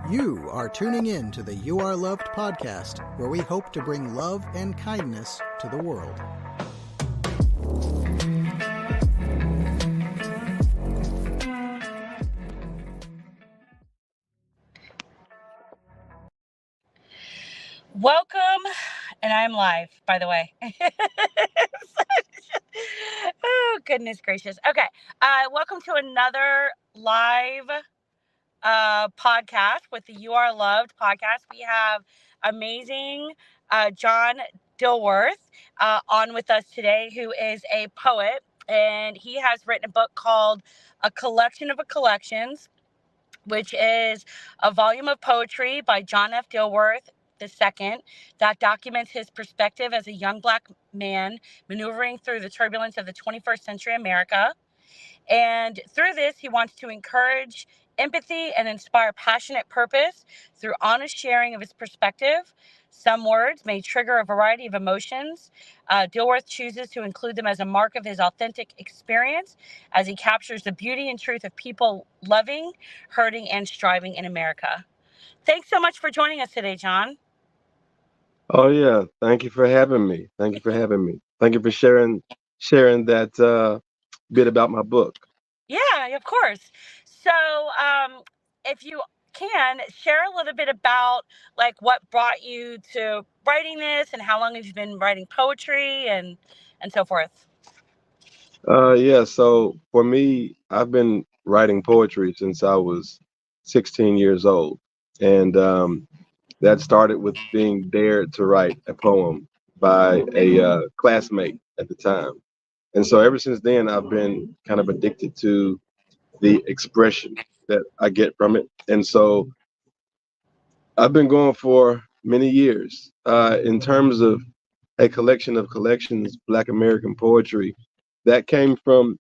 You are tuning in to the You Are Loved podcast, where we hope to bring love and kindness to the world. Welcome, and I'm live, by the way. Oh, goodness gracious. Okay, welcome to another live podcast with the You Are Loved podcast. We have amazing John Dilworth on with us today, who is a poet, and he has written a book called A Collection of Collections, which is a volume of poetry by John F. Dilworth II that documents his perspective as a young Black man maneuvering through the turbulence of the 21st century America. And through this, he wants to encourage empathy and inspire passionate purpose through honest sharing of his perspective. Some words may trigger a variety of emotions. Dilworth chooses to include them as a mark of his authentic experience as he captures the beauty and truth of people loving, hurting, and striving in America. Thanks so much for joining us today, John. Oh yeah, thank you for having me. Thank you for having me. Thank you for sharing that bit about my book. Yeah, of course. So, if you can share a little bit about like what brought you to writing this and how long have you been writing poetry and so forth. Yeah, so for me, I've been writing poetry since I was 16 years old, and that started with being dared to write a poem by a classmate at the time. And so ever since then, I've been kind of addicted to the expression that I get from it. And so I've been going for many years. In terms of a collection of collections, Black American poetry, that came from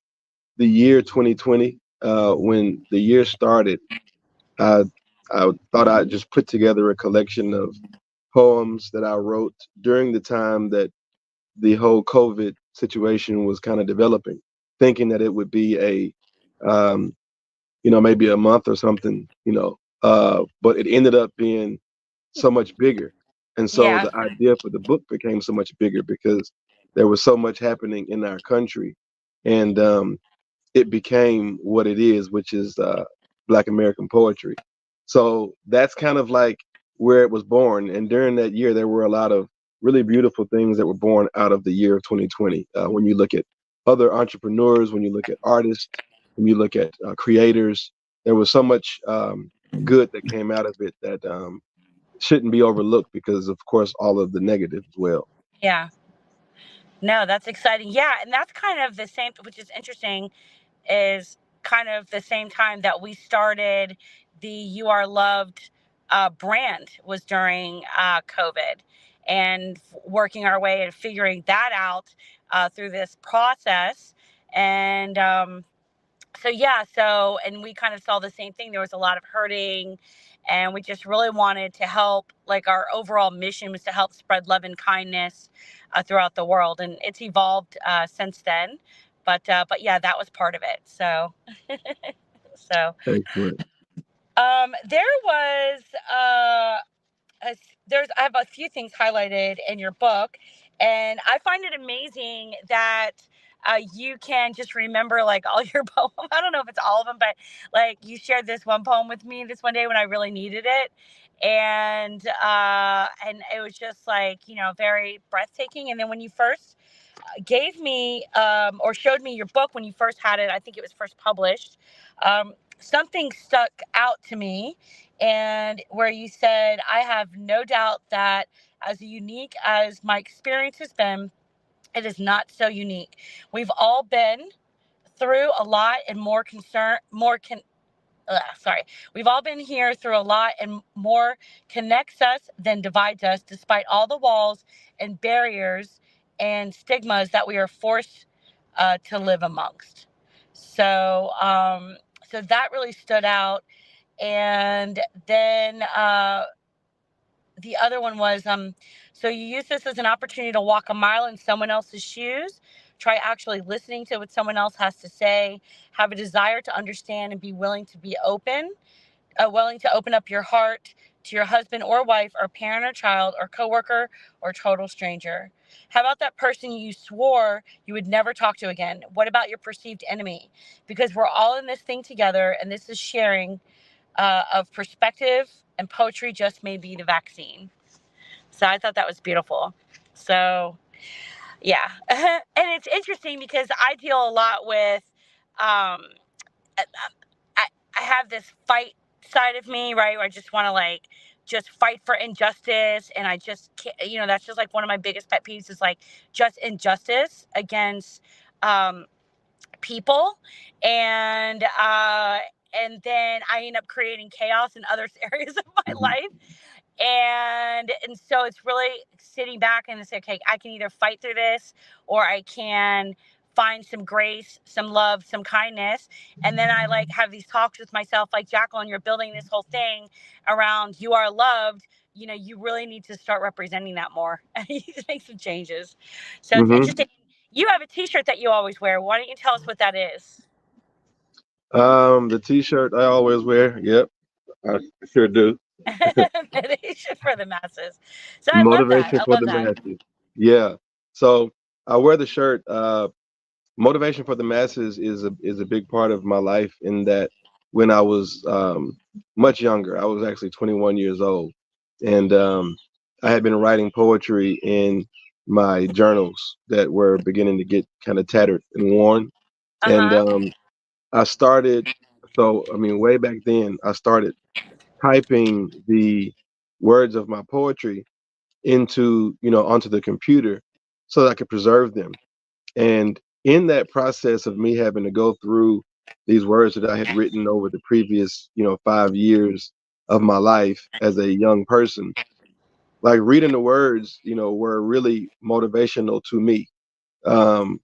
the year 2020. When the year started, I, I thought I'd just put together a collection of poems that I wrote during the time that the whole COVID situation was kind of developing, thinking that it would be um, maybe a month or something, but it ended up being so much bigger. And so Yeah. the idea for the book became so much bigger because there was so much happening in our country. And it became what it is, which is Black American poetry. So that's kind of like where it was born. And during that year, there were a lot of really beautiful things that were born out of the year of 2020. When you look at other entrepreneurs, when you look at artists, when you look at creators, there was so much good that came out of it that shouldn't be overlooked because, of course, all of the negative as well. Yeah. No, that's exciting. Yeah, and that's kind of the same, which is interesting, is kind of the same time that we started the You Are Loved brand was during COVID, and working our way and figuring that out through this process. And and we kind of saw the same thing. There was a lot of hurting, and we just really wanted to help. Like, our overall mission was to help spread love and kindness throughout the world, and it's evolved since then. But yeah, that was part of it. So, so Excellent. there was a, I have a few things highlighted in your book, and I find it amazing that you can just remember like all your poems. I don't know if it's all of them, but like you shared this one poem with me this one day when I really needed it, and it was just like, very breathtaking. And then when you first gave me or showed me your book when you first had it, I think it was first published, something stuck out to me, and where you said, I have no doubt that as unique as my experience has been, it is not so unique. We've all been through a lot and we've all been here through a lot, and more connects us than divides us, despite all the walls and barriers and stigmas that we are forced to live amongst. So, so that really stood out. And then the other one was, so you use this as an opportunity to walk a mile in someone else's shoes. Try actually listening to what someone else has to say. Have a desire to understand and be willing to be open willing to open up your heart to your husband or wife or parent or child or coworker or total stranger? How about that person you swore you would never talk to again? What about your perceived enemy? Because we're all in this thing together, and this is sharing of perspective, and poetry just may be the vaccine. So I thought that was beautiful. So yeah. And it's interesting because I deal a lot with um, I, I have this fight side of me, right? Where I just want to like just fight for injustice. And I just can't, that's just like one of my biggest pet peeves is like just injustice against um, people. And, and then I end up creating chaos in other areas of my Mhm. life. And so it's really sitting back and say, okay, I can either fight through this or I can find some grace, some love, some kindness. And then I like have these talks with myself, like, Jacqueline, you're building this whole thing around you are loved. You really need to start representing that more. And you need to make some changes. So it's Mhm. interesting. You have a t-shirt that you always wear. Why don't you tell us what that is? The T-shirt I always wear. Yep, I sure do. Meditation for the masses. So I love that. Motivation I for love the that. masses. Yeah. So I wear the shirt. Motivation for the masses is a big part of my life. In that, when I was much younger, I was actually 21 years old, and I had been writing poetry in my journals that were beginning to get kind of tattered and worn. And Uh-huh. I started. So I mean, way back then, I started typing the words of my poetry into onto the computer so that I could preserve them. And in that process of me having to go through these words that I had written over the previous 5 years of my life as a young person, like reading the words, were really motivational to me. Um,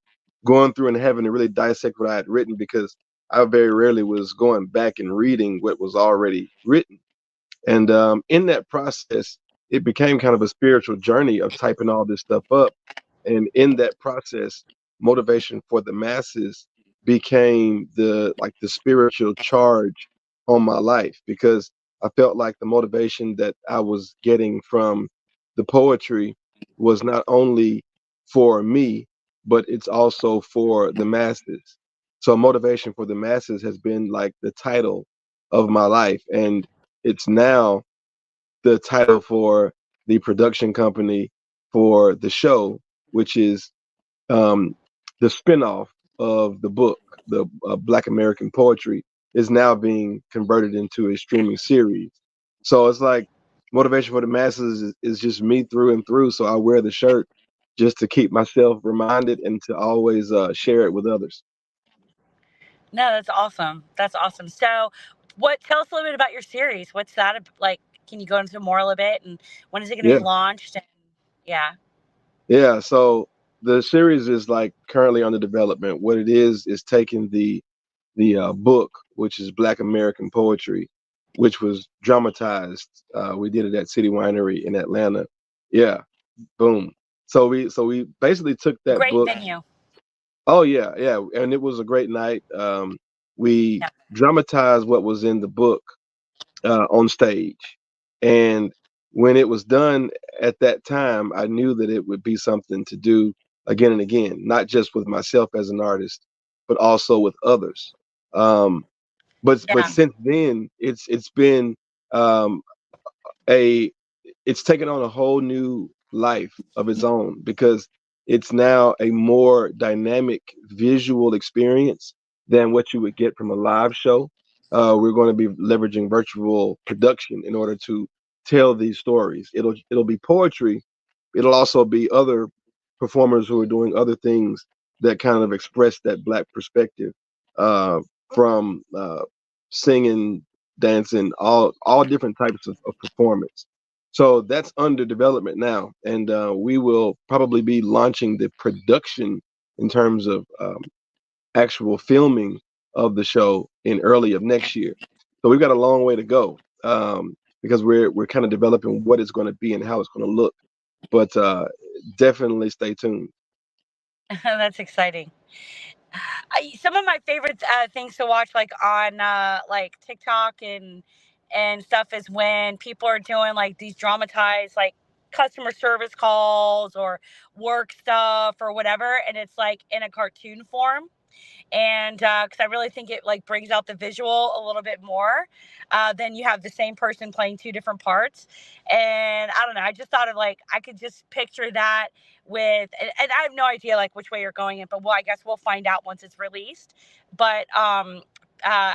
Going through and having to really dissect what I had written, because I very rarely was going back and reading what was already written. And in that process, it became kind of a spiritual journey of typing all this stuff up. And in that process, motivation for the masses became the spiritual charge on my life, because I felt like the motivation that I was getting from the poetry was not only for me, but it's also for the masses. So motivation for the masses has been like the title of my life. And it's now the title for the production company for the show, which is um, the spinoff of the book, the Black American Poetry, is now being converted into a streaming series. So it's like motivation for the masses is just me through and through. So I wear the shirt just to keep myself reminded and to always share it with others. No, that's awesome. That's awesome. So, tell us a little bit about your series. What's that like? Can you go into more a little bit? And when is it going to Yeah. be launched? And yeah. Yeah, so the series is like currently under development. What it is taking the book, which is Black American Poetry, which was dramatized. We did it at City Winery in Atlanta. Yeah, boom. So we basically took that Great book. venue. Oh yeah, yeah, and it was a great night. We Yeah. dramatized what was in the book on stage. And when it was done at that time, I knew that it would be something to do again and again, not just with myself as an artist, but also with others. Um, but Yeah. since then, it's been um, a it's taken on a whole new life of its own, because it's now a more dynamic visual experience than what you would get from a live show. We're going to be leveraging virtual production in order to tell these stories. It'll be poetry. It'll also be other performers who are doing other things that kind of express that black perspective, uh, from singing, dancing, all different types of performance. So that's under development now, and we will probably be launching the production in terms of actual filming of the show in early of next year. So we've got a long way to go, because we're kind of developing what it's going to be and how it's going to look. But definitely stay tuned. That's exciting. Some of my favorite things to watch, like on like TikTok and stuff is when people are doing like these dramatized like customer service calls or work stuff or whatever, and it's like in a cartoon form. And because I really think it like brings out the visual a little bit more than you have the same person playing two different parts. And I don't know, I just thought of like I could just picture that with, and I have no idea like which way you're going in, but well, I guess we'll find out once it's released. But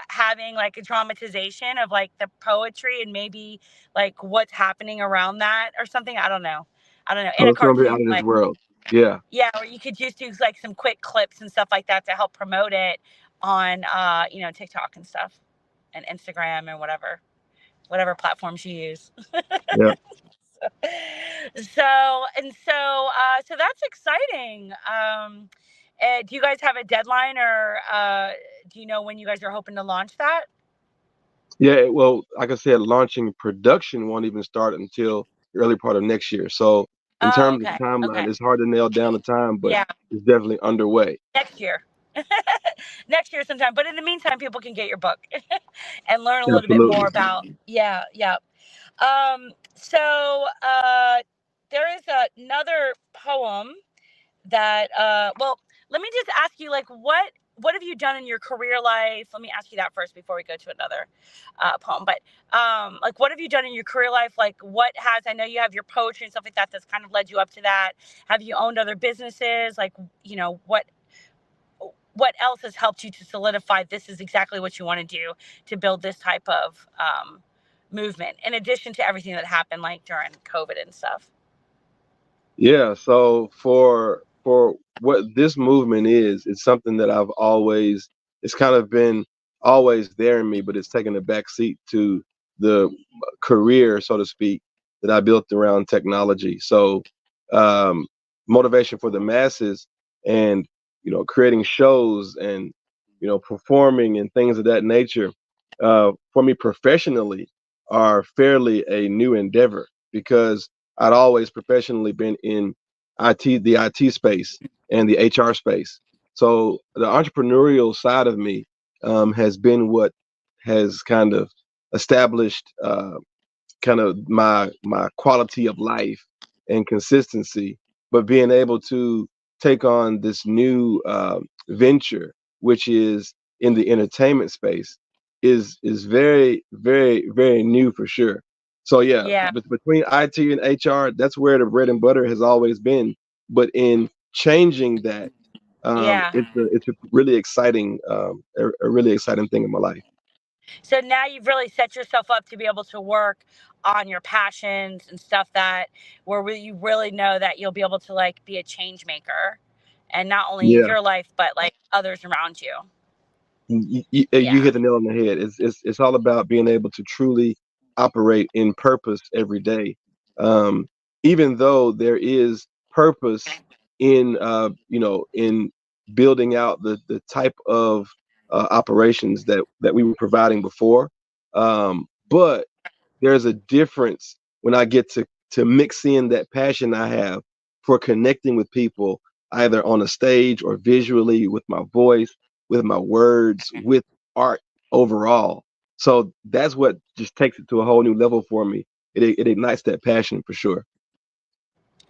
having like a dramatization of like the poetry and maybe like what's happening around that or something. I don't know, in Oh, a it's gonna be out cartoon, of this like, world. Yeah, yeah, or you could just do like some quick clips and stuff like that to help promote it on, TikTok and stuff, and Instagram and whatever platforms you use. yeah. So that's exciting. Do you guys have a deadline, or do you know when you guys are hoping to launch that? Yeah, well, like I said, launching production won't even start until the early part of next year. So in Oh, terms of okay, timeline, okay, it's hard to nail down the time, but yeah, it's definitely underway. next year. Next year sometime. But in the meantime, people can get your book and learn a little bit more Absolutely. about. Yeah, yeah. So there is another poem that well, let me just ask you, like, what have you done in your career life? Let me ask you that first before we go to another poem. But like, what have you done in your career life? Like, what has, I know you have your poetry and stuff like that that's kind of led you up to that. Have you owned other businesses? Like, what else has helped you to solidify this is exactly what you want to do to build this type of movement, in addition to everything that happened like during COVID and stuff? Yeah, so for what this movement is, it's something that I've always, it's kind of been always there in me, but it's taken a back seat to the career, so to speak, that I built around technology. So um, motivation for the masses, and creating shows, and performing and things of that nature, for me professionally, are fairly a new endeavor, because I'd always professionally been in the IT space and the HR space. So the entrepreneurial side of me has been what has kind of established kind of my quality of life and consistency. But being able to take on this new venture, which is in the entertainment space, is very, very, very new for sure. So yeah, Yeah, between IT and HR, that's where the bread and butter has always been. But in changing that, yeah. it's a really exciting, a really exciting thing in my life. So now you've really set yourself up to be able to work on your passions and stuff that where you really know that you'll be able to like be a change maker, and not only in Yeah. your life but like others around you. You Yeah. hit the nail on the head. It's all about being able to truly operate in purpose every day. Um, Even though there is purpose in in building out the type of operations that we were providing before, but there's a difference when I get to mix in that passion I have for connecting with people, either on a stage or visually, with my voice, with my words, with art overall. So that's what just takes it to a whole new level for me. It ignites that passion for sure.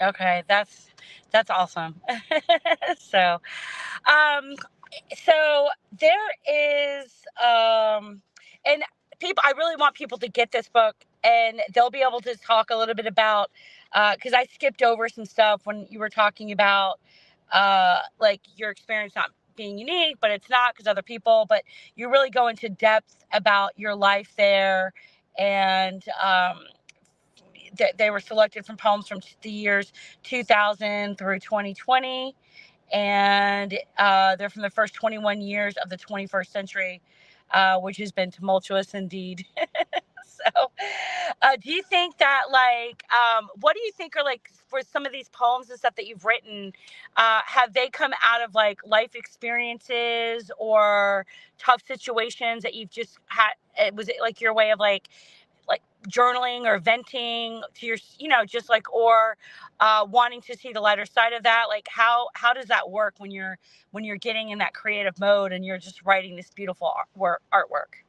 Okay, that's awesome. So, um, so there is, and people, I really want people to get this book, and they'll be able to talk a little bit about, because I skipped over some stuff when you were talking about, like your experience not being unique, but it's not because other people, but you really go into depth about your life there, and they were selected from poems from the years 2000 through 2020, and they're from the first 21 years of the 21st century, which has been tumultuous indeed. So, do you think that, like, what do you think are like for some of these poems and stuff that you've written? Have they come out of like life experiences or tough situations that you've just had? Was it like your way of like journaling or venting to your, just like, or wanting to see the lighter side of that? Like, how does that work when you're getting in that creative mode and you're just writing this beautiful artwork?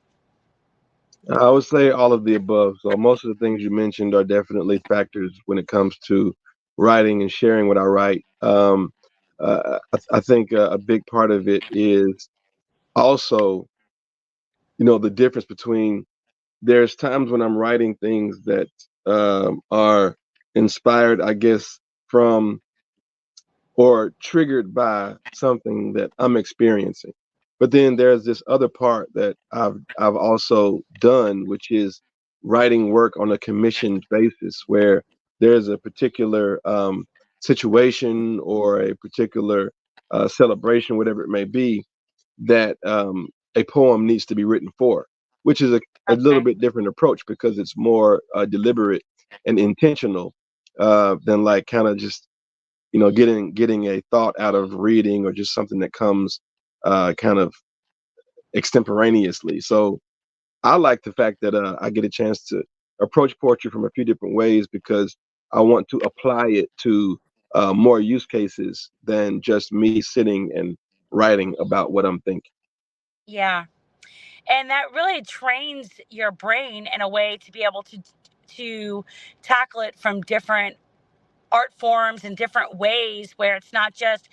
I would say all of the above. So most of the things you mentioned are definitely factors when it comes to writing and sharing what I write. I think a big part of it is also, the difference between there's times when I'm writing things that are inspired, I guess, from or triggered by something that I'm experiencing. But then there's this other part that I've also done, which is writing work on a commissioned basis, where there's a particular situation or a particular celebration, whatever it may be, that a poem needs to be written for, which is a little Okay. bit different approach because it's more deliberate and intentional than like kind of just getting a thought out of reading or just something that comes kind of extemporaneously. So I like the fact that I get a chance to approach poetry from a few different ways because I want to apply it to more use cases than just me sitting and writing about what I'm thinking. Yeah. And that really trains your brain in a way to be able to tackle it from different art forms and different ways where it's not just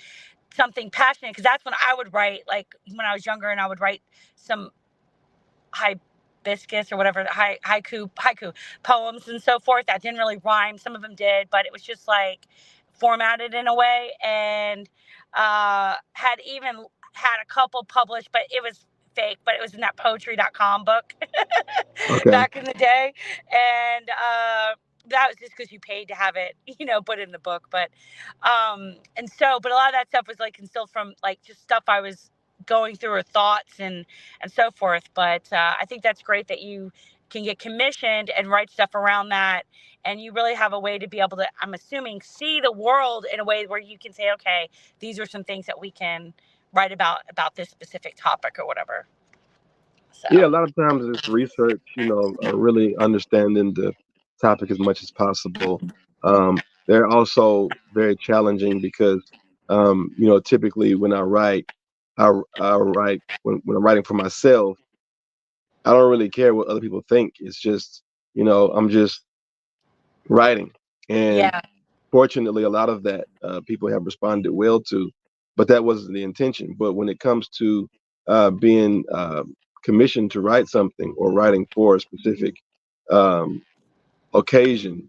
something passionate, because that's when I would write, like when I was younger, and I would write some hibiscus or whatever, haiku poems and so forth that didn't really rhyme. Some of them did, but it was just like formatted in a way, and had even had a couple published, but it was fake, but it was in that poetry.com book Okay. back in the day. And that was just because you paid to have it, put in the book. But a lot of that stuff was like instilled from like just stuff I was going through, or thoughts and so forth. But I think that's great that you can get commissioned and write stuff around that. And you really have a way to be able to, I'm assuming, see the world in a way where you can say, okay, these are some things that we can write about this specific topic or whatever. Yeah, a So, lot of times it's research, really understanding the topic as much as possible. They're also very challenging because, typically when I write when I'm writing for myself, I don't really care what other people think. It's just, I'm just writing. And yeah, fortunately, a lot of that people have responded well to, but that wasn't the intention. But when it comes to being commissioned to write something or writing for a specific um, occasion,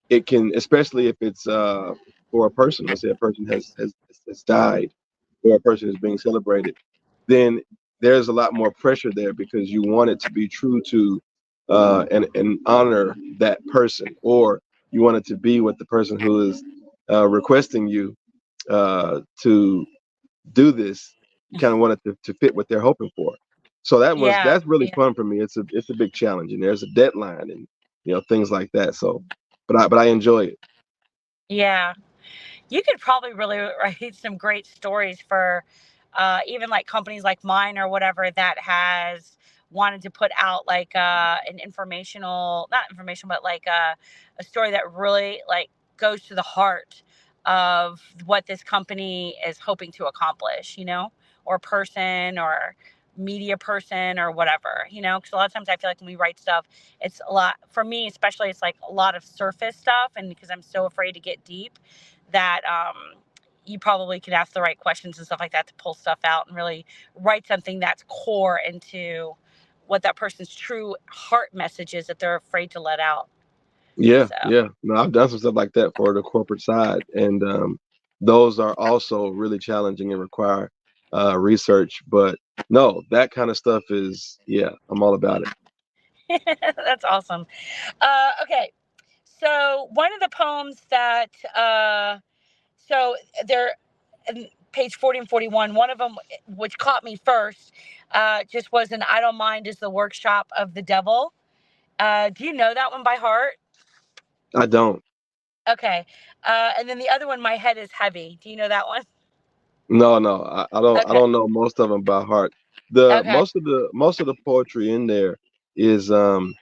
it can, especially if it's for a person. Let's say a person has died, or a person is being celebrated, then there's a lot more pressure there because you want it to be true to and honor that person, or you want it to be what the person who is requesting you to do this. You kind of want it to fit what they're hoping for. So yeah, that's really yeah, fun for me. It's a big challenge, and there's a deadline, and things like that. So, but I enjoy it. yeah. You could probably really write some great stories for even like companies like mine or whatever that has wanted to put out like an informational, not information, but like a story that really like goes to the heart of what this company is hoping to accomplish, or person or media person or whatever, because a lot of times I feel like when we write stuff, it's a lot for me, especially it's like a lot of surface stuff. And because I'm so afraid to get deep, that you probably could ask the right questions and stuff like that to pull stuff out and really write something that's core into what that person's true heart message is that they're afraid to let out. Yeah, So, yeah. No, I've done some stuff like that for the corporate side, and those are also really challenging and require research. But no, that kind of stuff is, yeah, I'm all about it. that's awesome. Okay. So, one of the poems that, so they're page 40 and 41, one of them, which caught me first, just was an idle mind is the workshop of the devil. Do you know that one by heart? I don't. Okay. And then the other one, my head is heavy. Do you know that one? No, no, I don't. I Okay. don't know most of them by heart. The Okay. most of the poetry in there is some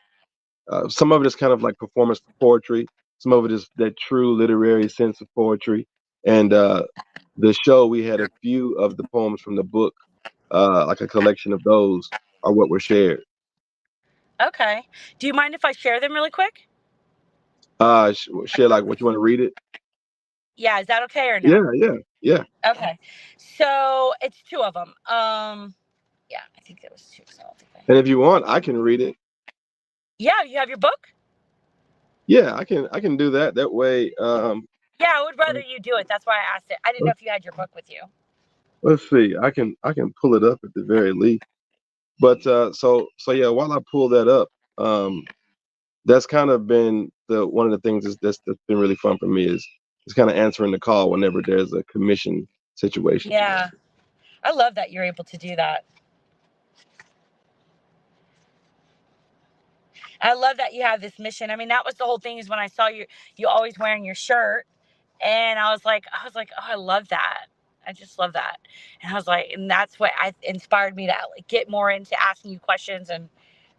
of it is kind of like performance poetry. Some of it is that true literary sense of poetry. And the show, we had a few of the poems from the book, like a collection of those are what were shared. Okay. Do you mind if I share them really quick? Share like what you want to read it. Yeah, is that okay or no? Yeah. Okay. So it's two of them. Yeah, I think there was two. So I don't think And if you want, I can read it. Yeah, you have your book? Yeah, I can do that. That way, Yeah, I would rather you do it. That's why I asked it. I didn't know if you had your book with you. let's see. I can pull it up at the very least. But so yeah, while I pull that up, that's kind of been the one of the things that's been really fun for me is kind of answering the call whenever there's a commission situation. Yeah. I love that you're able to do that. I love that you have this mission. I mean, that was the whole thing is when I saw you always wearing your shirt, and I was like, oh, I love that. I just love that. And I was like, and that's what inspired me to like get more into asking you questions and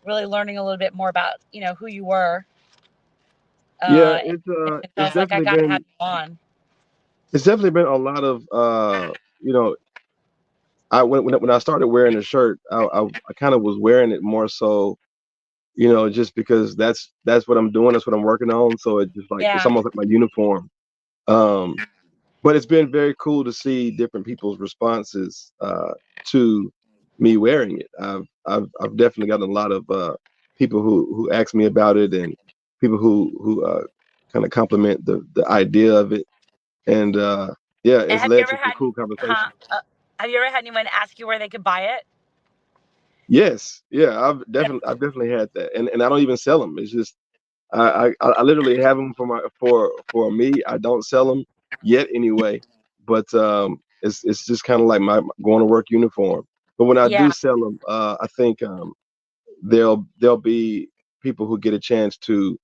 really learning a little bit more about, who you were. Yeah, Uh, and so I it's was like, I definitely got to have been you on. it's definitely been a lot of you know I when I started wearing the shirt, I kind of was wearing it more so, just because that's what I'm doing, that's what I'm working on. So it's just like it's Yeah. almost like my uniform. Um, but it's been very cool to see different people's responses to me wearing it. I've definitely gotten a lot of people who ask me about it, and people who kind of compliment the idea of it, and yeah, And it's have you led ever to some had, cool huh? conversations. Have you ever had anyone ask you where they could buy it? Yes, yeah, I've definitely had that, and I don't even sell them. It's just I literally have them for me. I don't sell them yet anyway, but it's just kind of like my going to work uniform. But when I do Yeah. sell them, I think there'll be people who get a chance to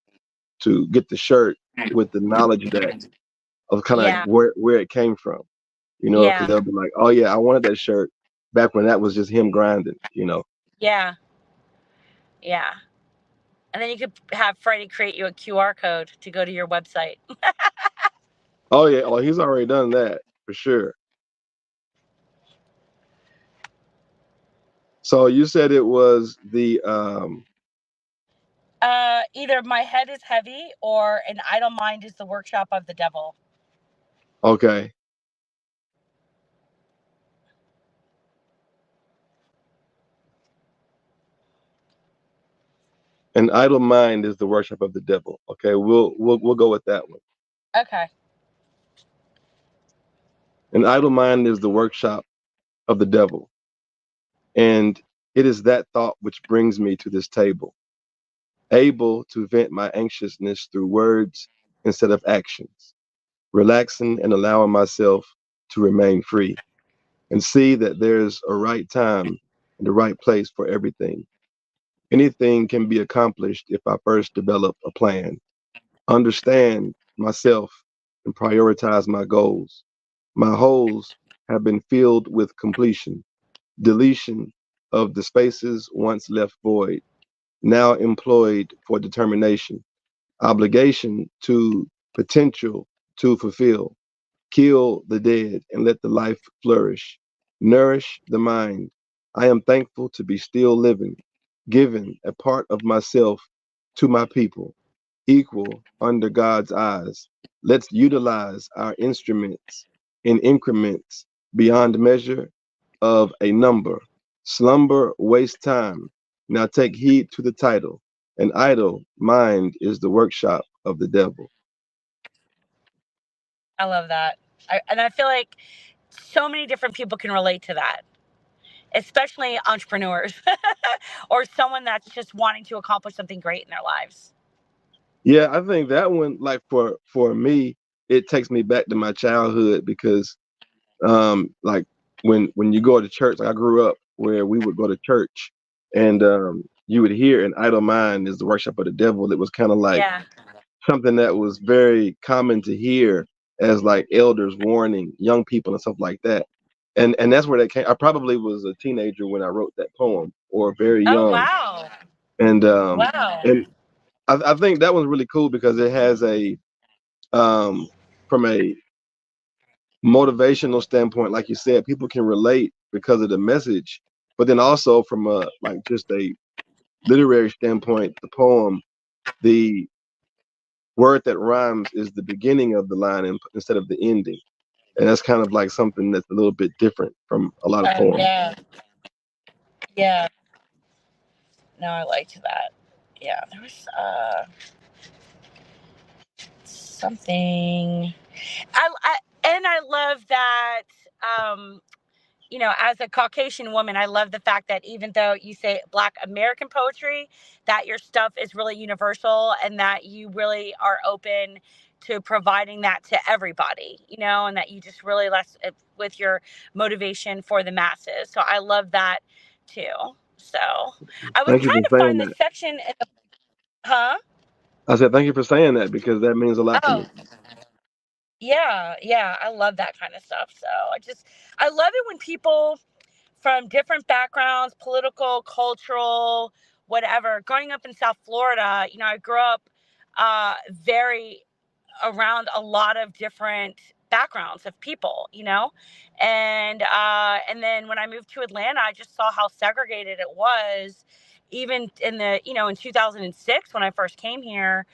get the shirt with the knowledge that of kind of like Yeah. where it came from, because Yeah. they'll be like, oh yeah, I wanted that shirt back when that was just him grinding. Yeah. Yeah. And then you could have Freddie create you a QR code to go to your website. Oh yeah, oh he's already done that for sure. So you said it was the Either my head is heavy or an idle mind is the workshop of the devil. okay. An idle mind is the worship of the devil. Okay, we'll go with that one. Okay. An idle mind is the workshop of the devil, and it is that thought which brings me to this table, able to vent my anxiousness through words instead of actions, relaxing and allowing myself to remain free, and see that there's a right time and the right place for everything. Anything can be accomplished if I first develop a plan, understand myself, and prioritize my goals. My holes have been filled with completion, deletion of the spaces once left void, now employed for determination, obligation to potential to fulfill, kill the dead and let the life flourish, nourish the mind. I am thankful to be still living, giving a part of myself to my people, equal under God's eyes. Let's utilize our instruments in increments beyond measure of a number. Slumber wastes time. Now take heed to the title. An idle mind is the workshop of the devil. I love that. And I feel like so many different people can relate to that, especially entrepreneurs or someone that's just wanting to accomplish something great in their lives. Yeah, I think that one, like for me, it takes me back to my childhood because like when you go to church, like I grew up where we would go to church, and you would hear an idle mind is the worship of the devil. It was kind of like Yeah. something that was very common to hear as like elders warning young people and stuff like that. And that's where that came. I probably was a teenager when I wrote that poem, or very Oh, young. wow. And Wow. and I think that one's really cool because it has a from a motivational standpoint, like you said, people can relate because of the message, but then also from a like just a literary standpoint, the poem, the word that rhymes is the beginning of the line instead of the ending. And that's kind of like something that's a little bit different from a lot of Oh poems. yeah, yeah. No, I liked that. Yeah, there was something. And I love that. Um, as a Caucasian woman, I love the fact that even though you say Black American poetry, that your stuff is really universal and that you really are open to providing that to everybody, and that you just really less with your motivation for the masses. So I love that too. So I was Thank you trying for to saying find the that. section in the, huh? I said thank you for saying that because that means a lot to me. Oh, yeah, yeah. I love that kind of stuff. So I love it when people from different backgrounds, political, cultural, whatever. Growing up in South Florida, I grew up very around a lot of different backgrounds of people, and then when I moved to Atlanta, I just saw how segregated it was, even in 2006 when I first came here,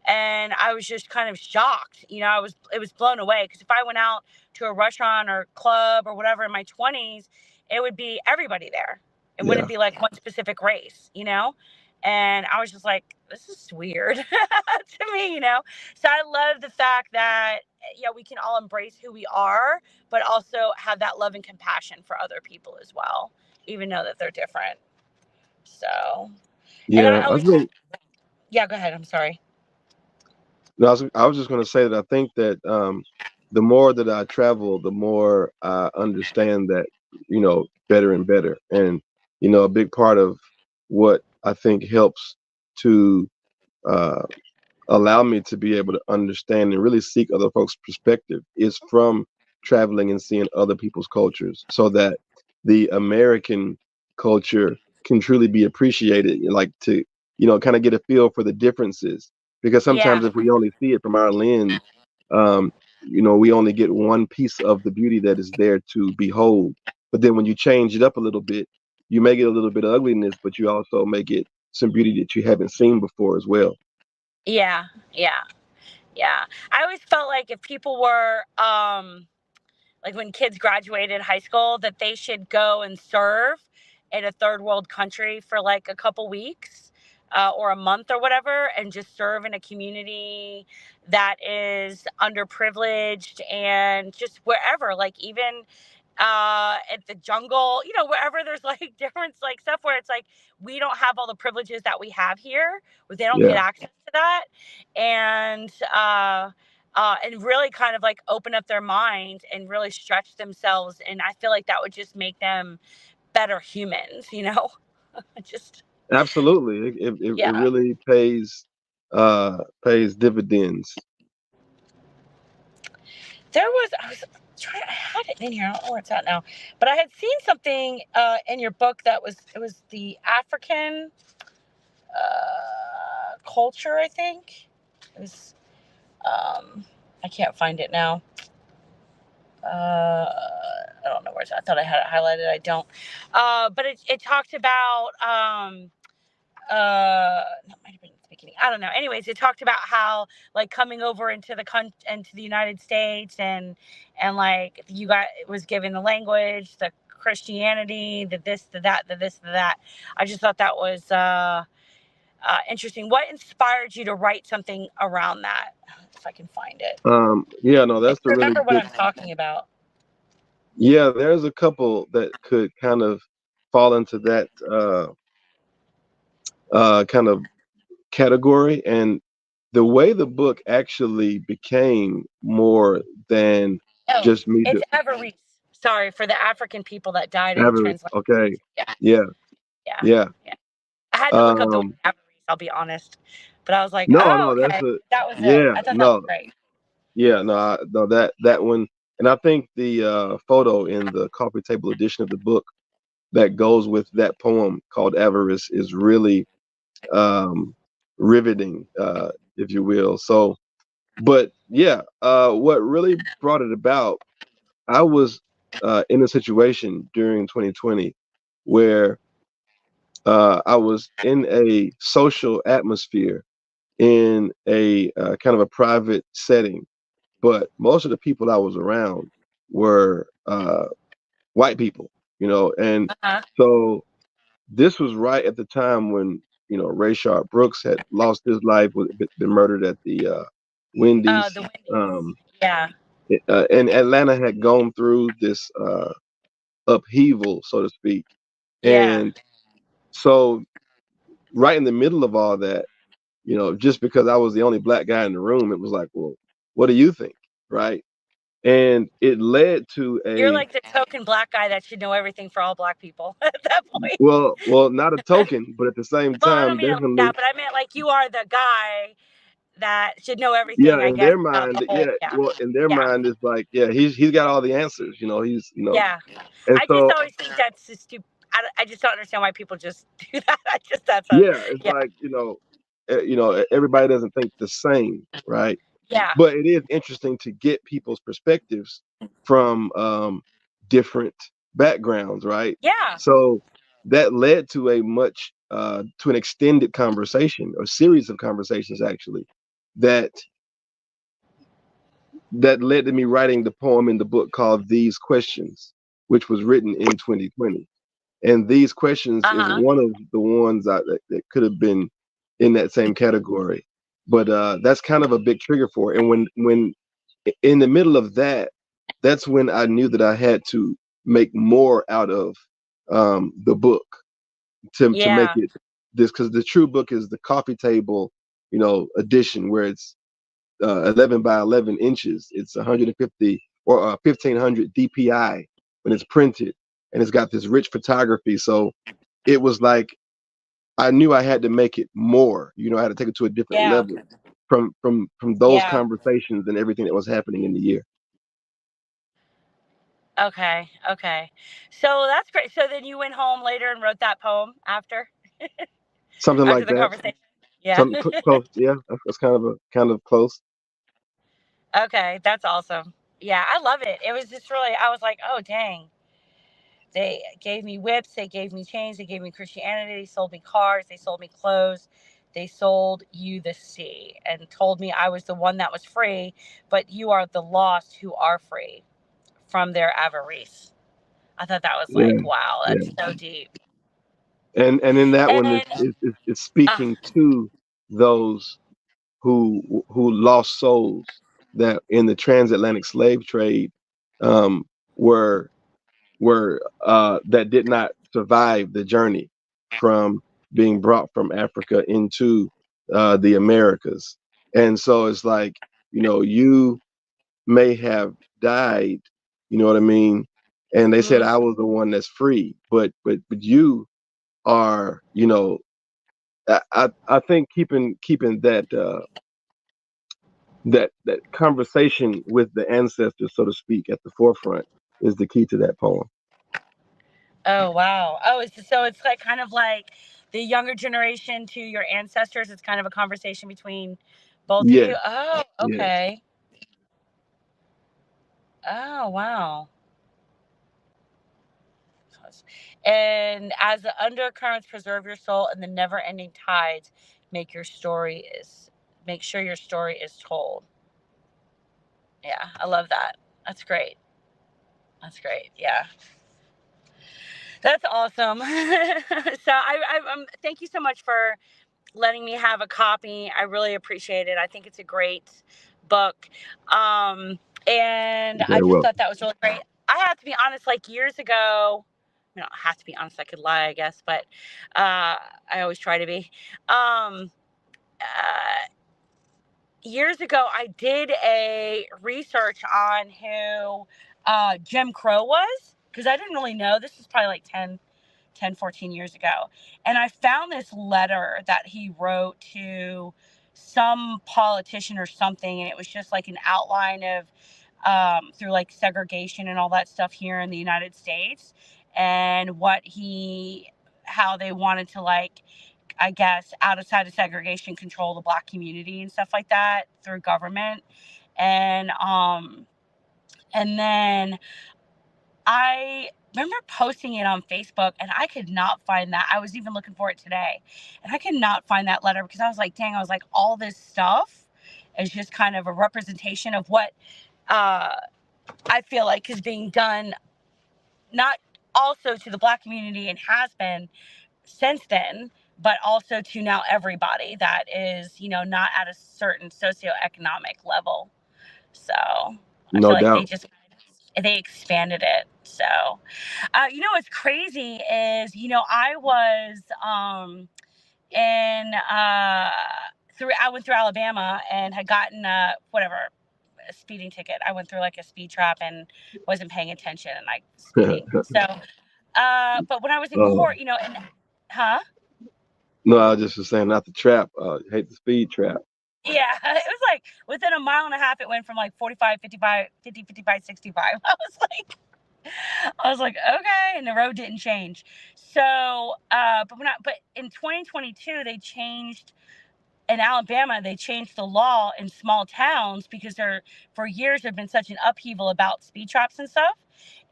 and I was just kind of shocked. It was blown away because if I went out to a restaurant or club or whatever in my 20s, it would be everybody there. It wouldn't Yeah, be like one specific race. And I was just like, this is weird to me. So I love the fact that we can all embrace who we are, but also have that love and compassion for other people as well, even though that they're different. So, and yeah. I I always, think yeah, go ahead. I'm sorry. no, I was just going to say that I think that the more that I travel, the more I understand that better and better, and a big part of what I think helps to uh, allow me to be able to understand and really seek other folks' perspective is from traveling and seeing other people's cultures so that the American culture can truly be appreciated, like to, kind of get a feel for the differences. Because Yeah. sometimes if we only see it from our lens, um, we only get one piece of the beauty that is there to behold. But then when you change it up a little bit, you may get a little bit of ugliness, but you also may get some beauty that you haven't seen before as well. Yeah. Yeah. Yeah. I always felt like if people were, like when kids graduated high school, that they should go and serve in a third world country for like a couple weeks or a month or whatever, and just serve in a community that is underprivileged and just wherever, like even at the jungle, wherever there's like different like stuff where it's like we don't have all the privileges that we have here, where they don't get Yeah. access to that, and and really kind of like open up their mind and really stretch themselves. And I feel like that would just make them better humans. Just, Absolutely. It yeah. really pays dividends. I was trying, I had it in here. I don't know where it's at now, but I had seen something in your book it was the African culture, I think. It was, I can't find it now. I don't know where it's at. I thought I had it highlighted. I don't. But it talked about that might have been at the beginning. I don't know. Anyways, it talked about how like coming over into the United States, and like you got it was given the language, the Christianity, the this, the that, the this, the that. I just thought that was interesting. What inspired you to write something around that? If I can find it. Yeah, no, If that's a you really remember what good. I'm talking about. Yeah, there's a couple that could kind of fall into that kind of category, and the way the book actually became more than Oh, just me it's Everest. Sorry for the African people that died in avarice. translation. Okay. Yeah, Yeah. yeah, Yeah. yeah. I had to look up the word Um. Everest, I'll be honest. But I was like, No, oh, no, that's okay. a That was it. yeah. I thought that was No, great. yeah, no, no, that one, and I think the photo in the coffee table edition of the book that goes with that poem called Avarice is really um, riveting, if you will. So, but yeah, what really brought it about, I was in a situation during 2020 where I was in a social atmosphere in a kind of a private setting, but most of the people I was around were white people, and Uh-huh. so this was right at the time when Ray Sharp Brooks had lost his life, been murdered at the The Wendy's. Wendy's. Yeah. And Atlanta had gone through this upheaval, so to speak, Yeah. and so right in the middle of all that, just because I was the only black guy in the room, it was like, well, what do you think, right? And it led to You're a like the token black guy that should know everything for all black people at that point. well, not a token, but at the same Well, I don't time, mean it like that, definitely, but I meant like you are the guy that should know everything, yeah, I in guess, their about the mind, whole. yeah, Yeah. well, in their Yeah. mind, it's like, yeah, he's got all the answers, he's, Yeah. and I just so always think that's just stupid. I just don't understand why people just do that. That's a, yeah, it's yeah. like, everybody doesn't think the same, right? Yeah. But it is interesting to get people's perspectives from different backgrounds, right? Yeah. So that led to to an extended conversation, or series of conversations actually, that that led to me writing the poem in the book called These Questions, which was written in 2020. And These Questions is Uh-huh. one of the ones that could have been in that same category. But that's kind of a big trigger for it. And when in the middle of that, that's when I knew that I had to make more out of the book to make Yeah. it this, because the true book is the coffee table, edition, where it's 11 by 11 inches. It's 150 or 1500 DPI when it's printed, and it's got this rich photography. So it was like I knew I had to make it more. I had to take it to a different Yeah. level from those Yeah. conversations and everything that was happening in the year. Okay. Okay. So that's great. So then you went home later and wrote that poem after Something after like the that. conversation. Yeah. Something close. Yeah, that's kind of close. Okay. That's awesome. Yeah, I love it. It was just really, I was like, oh dang. They gave me whips, they gave me chains, they gave me Christianity, they sold me cars, they sold me clothes, they sold you the sea and told me I was the one that was free, but you are the lost who are free from their avarice. I thought that was Yeah, like, wow, yeah. that's so deep. And in that one, And it's uh, speaking to those who lost souls that in the transatlantic slave trade, um, were that did not survive the journey from being brought from Africa into the Americas. And so it's like, you may have died, you know what I mean? And they said mhm, I was the one that's free, but you are, I think keeping that conversation with the ancestors, so to speak, at the forefront is the key to that poem. oh wow. Oh, so it's like kind of like the younger generation to your ancestors. It's kind of a conversation between both of Yes, you. Oh, yes, okay. Oh, wow. And as the undercurrents preserve your soul and the never-ending tides make sure your story is told. Yeah, I love that. That's great. That's great. Yeah, that's awesome. Thank you so much for letting me have a copy. I really appreciate it. I think it's a great book. Um, and I very just well. thought that was really great. I have to be honest, like years ago, I don't have to be honest, I could lie, I guess, but I always try to be. Uh, Years ago, I did a research on who Jim Crow was because I didn't really know. This was probably like 14 years ago. And I found this letter that he wrote to some politician or something. And it was just like an outline of through like segregation and all that stuff here in the United States and how they wanted to like, I guess, outside of segregation, control the black community and stuff like that through government. And, and then I remember posting it on Facebook, and I could not find that. I was even looking for it today, and I could not find that letter because I was like, dang, I was like, all this stuff is just kind of a representation of what I feel like is being done, not also to the Black community and has been since then, but also to now everybody that is, not at a certain socioeconomic level. So I No feel like doubt. they expanded it. So, what's crazy is, I was in I went through Alabama and had gotten a speeding ticket. I went through like a speed trap and wasn't paying attention and like speeding. So, but when I was in uh, court, and huh? no, I was just saying, not the trap. Hate the speed trap. Yeah, it was like within a mile and a half, it went from like 45, 55, 50, 55, 65. I was like, okay, and the road didn't change. So, but in 2022, in Alabama, they changed the law in small towns because for years there have been such an upheaval about speed traps and stuff.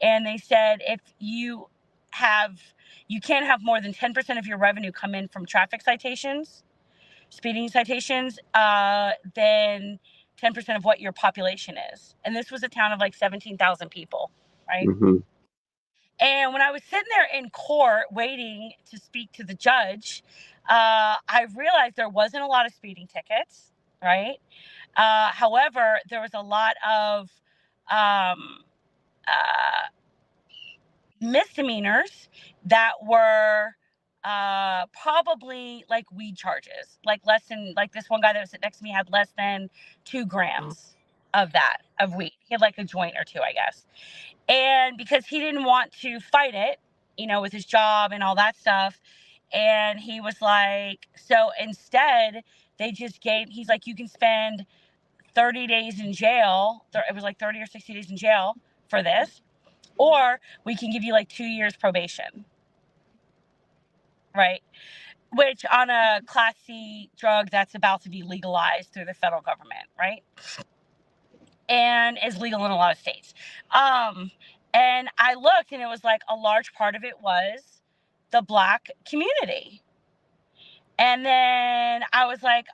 And they said if you can't have more than 10% of your revenue come in from traffic citations, speeding citations, then 10% of what your population is. And this was a town of like 17,000 people, right? Hmm. And when I was sitting there in court waiting to speak to the judge, I realized there wasn't a lot of speeding tickets, right? However, there was a lot of um, uh, misdemeanors that were probably like weed charges, like less than, like this one guy that was sitting next to me had less than 2 grams of weed. He had like a joint or two, I guess. And because he didn't want to fight it, with his job and all that stuff. And he was like, so instead, he's like, you can spend 30 days in jail. It was like 30 or 60 days in jail for this, or we can give you like 2 years probation, right? Which on a Class C drug that's about to be legalized through the federal government, right? And is legal in a lot of states. And I looked, and it was like a large part of it was the Black community. And then I was like,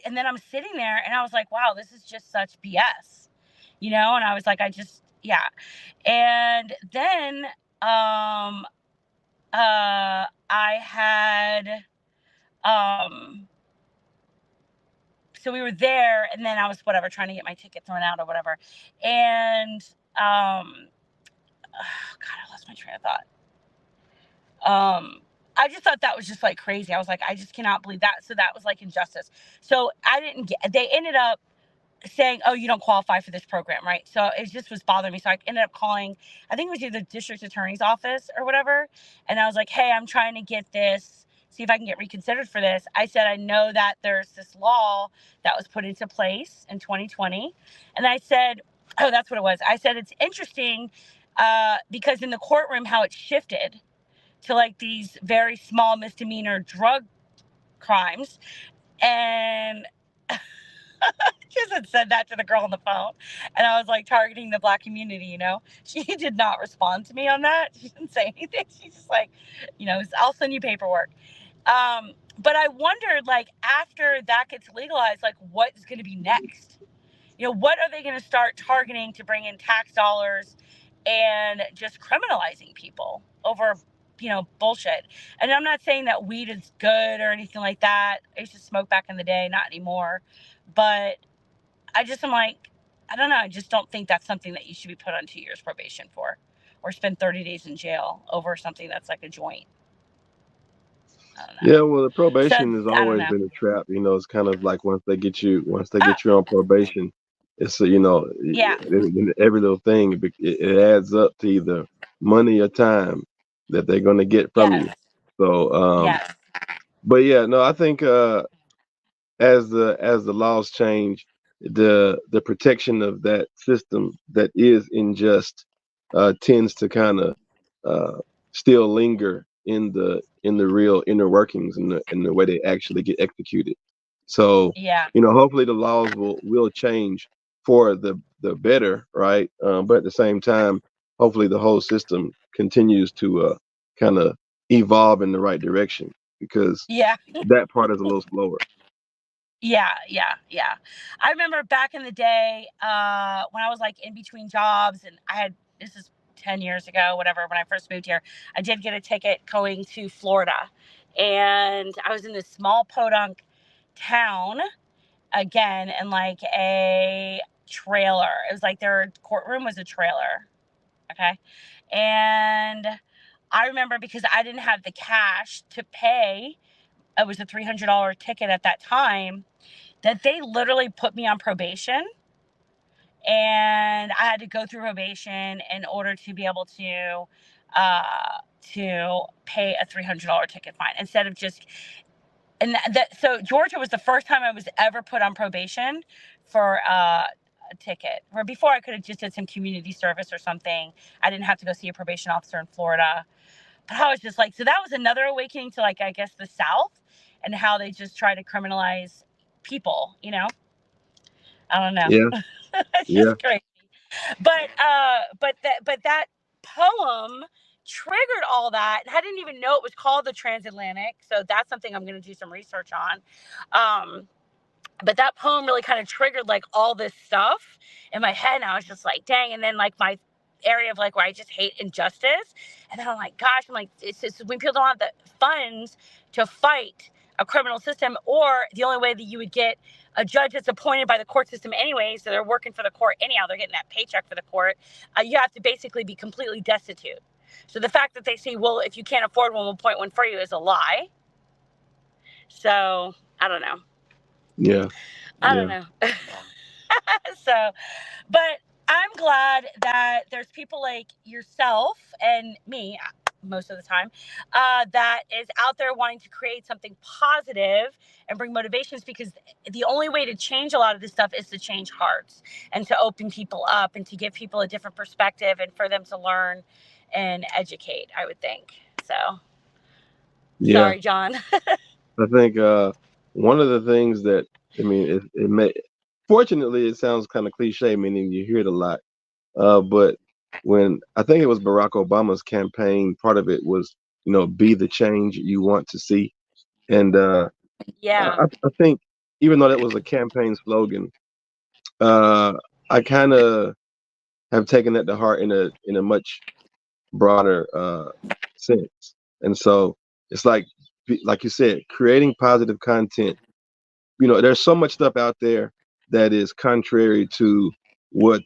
and then I'm sitting there and I was like, wow, this is just such BS, and I was like, yeah. And then, I had, so we were there, and then I was trying to get my ticket thrown out or whatever. And, oh God, I lost my train of thought. I just thought that was just like crazy. I was like, I just cannot believe that. So that was like injustice. So they ended up saying, oh, you don't qualify for this program, right? So it just was bothering me. So I ended up calling, I think it was either the district attorney's office or whatever. And I was like, hey, I'm trying to get this, see if I can get reconsidered for this. I said, I know that there's this law that was put into place in 2020. And I said, oh, that's what it was. I said, it's interesting because in the courtroom, how it shifted to like these very small misdemeanor drug crimes. And just had said that to the girl on the phone. And I was like targeting the Black community, She did not respond to me on that. She didn't say anything. She's just like, I'll send you paperwork. But I wondered, like, after that gets legalized, like, what's going to be next? What are they going to start targeting to bring in tax dollars and just criminalizing people over, bullshit? And I'm not saying that weed is good or anything like that. I used to smoke back in the day, not anymore. But I'm like, I don't know. I just don't think that's something that you should be put on 2 years probation for, or spend 30 days in jail over something that's like a joint. I don't know. Yeah, well, the So probation has I don't always know. been a trap. It's kind of like once they get you on probation, it's Yeah. every little thing, it adds up to either money or time that they're gonna get from you. Yes. So, Yes. but yeah, no, I think as the laws change, the protection of that system that is unjust tends to kind of uh, still linger in the real inner workings and the way they actually get executed. So, Yeah. hopefully the laws will change for the better, right? But at the same time, hopefully the whole system continues to kind of evolve in the right direction, because Yeah. that part is a little slower. Yeah, yeah, yeah. I remember back in the day, when I was like in between jobs, and this is 10 years ago, whatever, when I first moved here, I did get a ticket going to Florida. And I was in this small podunk town again, in like a trailer. It was like their courtroom was a trailer. Okay. And I remember, because I didn't have the cash to pay, it was a $300 ticket at that time, that they literally put me on probation, and I had to go through probation in order to be able to pay a $300 ticket fine, instead of just, and so Georgia was the first time I was ever put on probation for a ticket. Where before I could have just did some community service or something. I didn't have to go see a probation officer in Florida. But I was just like, so that was another awakening to, like, I guess, the South, and how they just try to criminalize people, I don't know. Yeah, It's yeah, just crazy. But that poem triggered all that, and I didn't even know it was called the Transatlantic. So that's something I'm going to do some research on. But that poem really kind of triggered like all this stuff in my head, and I was just like, dang. And then like my area of like where I just hate injustice, and then I'm like, gosh, I'm like, it's just when people don't have the funds to fight a criminal system, or the only way that you would get a judge that's appointed by the court system anyway, so they're working for the court anyhow, they're getting that paycheck for the court, you have to basically be completely destitute. So the fact that they say, well, if you can't afford one, we'll point one for you, is a lie. So I don't know. yeah, I don't yeah. know. So, but I'm glad that there's people like yourself and me, most of the time, that is out there wanting to create something positive and bring motivations, because the only way to change a lot of this stuff is to change hearts and to open people up and to give people a different perspective and for them to learn and educate, I would think. So, Yeah. sorry, John. I think one of the things that, I mean, it may, fortunately, it sounds kind of cliche, meaning you hear it a lot. But when I think it was Barack Obama's campaign, part of it was, be the change you want to see. And Yeah. I think even though that was a campaign slogan, I kind of have taken that to heart in a much broader sense. And so it's like you said, creating positive content. There's so much stuff out there that is contrary to what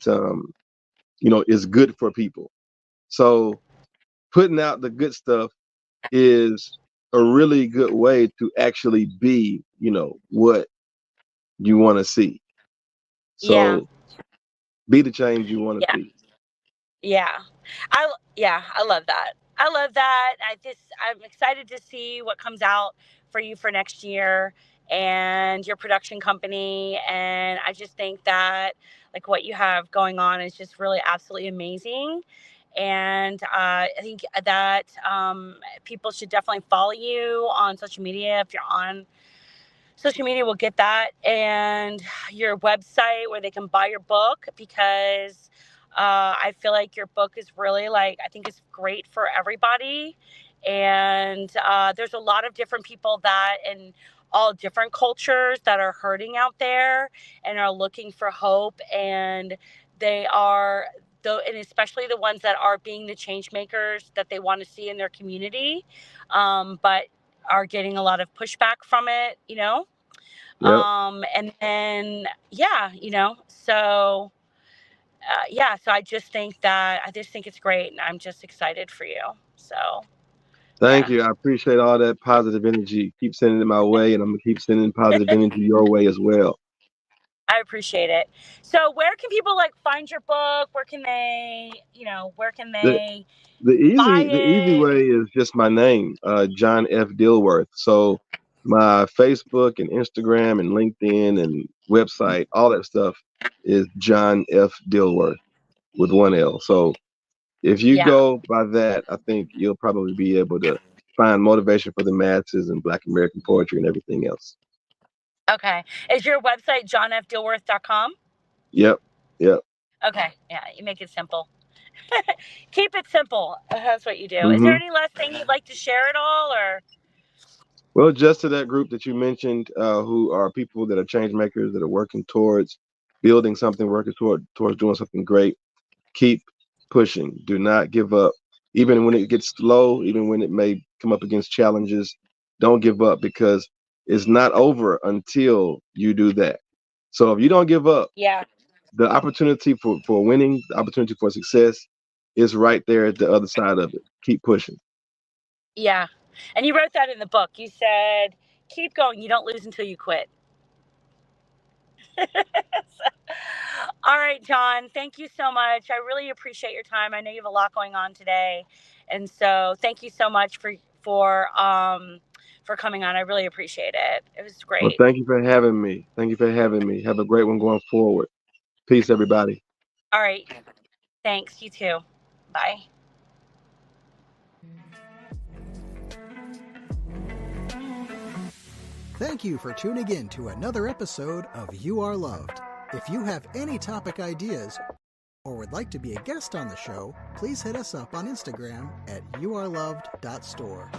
is good for people. So putting out the good stuff is a really good way to actually be, what you want to see. Yeah. So be the change you want to Yeah. see. Yeah. I love that. I love that. I'm excited to see what comes out for you for next year and your production company. And I just think that like what you have going on is just really absolutely amazing. And I think that people should definitely follow you on social media. If you're on social media, will get that, and your website where they can buy your book, because I feel like your book is really like, I think it's great for everybody. And there's a lot of different people that in all different cultures that are hurting out there and are looking for hope, and they are and especially the ones that are being the change makers that they want to see in their community, but are getting a lot of pushback from it. Yep. And then, yeah, so, yeah, so I just think it's great, and I'm just excited for you. So, Thank yeah, you. I appreciate all that positive energy. Keep sending it my way, and I'm gonna keep sending positive energy your way as well. I appreciate it. So where can people like find your book? Where can The they the buy easy it? way is just my name, John F. Dilworth. So my Facebook and Instagram and LinkedIn and website, all that stuff is John F. Dilworth with one L. So if you Yeah. go by that, I think you'll probably be able to find motivation for the masses and Black American poetry and everything else. Okay. Is your website johnfdilworth.com? Yep. Yep. Okay. Yeah, you make it simple. Keep it simple. That's what you do. Is there Hmm. any last thing you'd like to share at all, or? Well, just to that group that you mentioned, who are people that are change makers that are working towards building something, working towards doing something great. Keep pushing. Do not give up. Even when it gets slow, even when it may come up against challenges, don't give up, because it's not over until you do that. So if you don't give up, Yeah. the opportunity for winning, the opportunity for success is right there at the other side of it. Keep pushing. Yeah. And you wrote that in the book. You said, keep going. You don't lose until you quit. All right, John, thank you so much. I really appreciate your time. I know you have a lot going on today. And so thank you so much for coming on. I really appreciate it. It was Well, great. thank you for having me. Thank you for having me. Have a great one going forward. Peace, everybody. All right. Thanks. You too. Bye. Thank you for tuning in to another episode of You Are Loved. If you have any topic ideas or would like to be a guest on the show, please hit us up on Instagram at YouAreLoved.store.